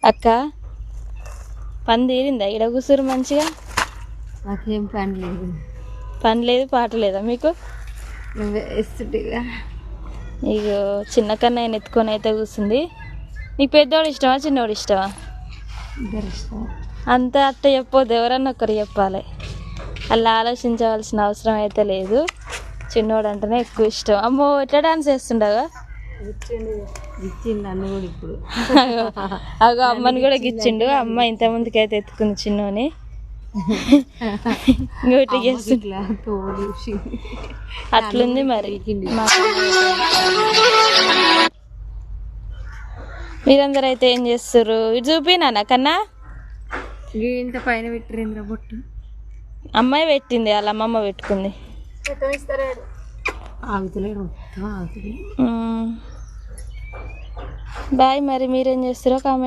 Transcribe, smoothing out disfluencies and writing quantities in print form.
అక్క పని తీరిందా ఇక్కడ కూర్చురు మంచిగా? నాకేం పని లేదు. పని లేదు పాట లేదా మీకు? వేస్తుంటేగా ఇగో చిన్న కన్నయ్య ఎత్తుకొని అయితే కూర్చుంది. నీకు పెద్దోడు ఇష్టమా చిన్నోడు ఇష్టమా? ఇద్దరు ఇష్టం. అంతే అట్ట చెప్పొద్దు, ఎవరన్నా ఒకరు చెప్పాలి. అలా ఆలోచించవలసిన అవసరం అయితే లేదు. చిన్నోడు అంటేనే ఎక్కువ ఇష్టం. అమ్మో ఎట్లా డాన్స్ చేస్తుండగా ఇచ్చిండు అన్న కూడా ఇప్పుడు. అగో అమ్మని కూడా గిచ్చిండు. అమ్మ ఇంత ముందుకి అయితే ఎత్తుకుంది చిన్నోని. ఇంకోటి అట్లుంది మరి. మీరందరూ అయితే ఏం చేస్తారు? ఇటు చూపినా కన్నా ఇంత పైన పెట్టిరేంద్ర బొట్టు. అమ్మాయి పెట్టింది, వాళ్ళ అమ్మమ్మ పెట్టుకుంది. ఆగుతలేడు. బాయ్. మరి మీరేం చేస్తారో కామెంట్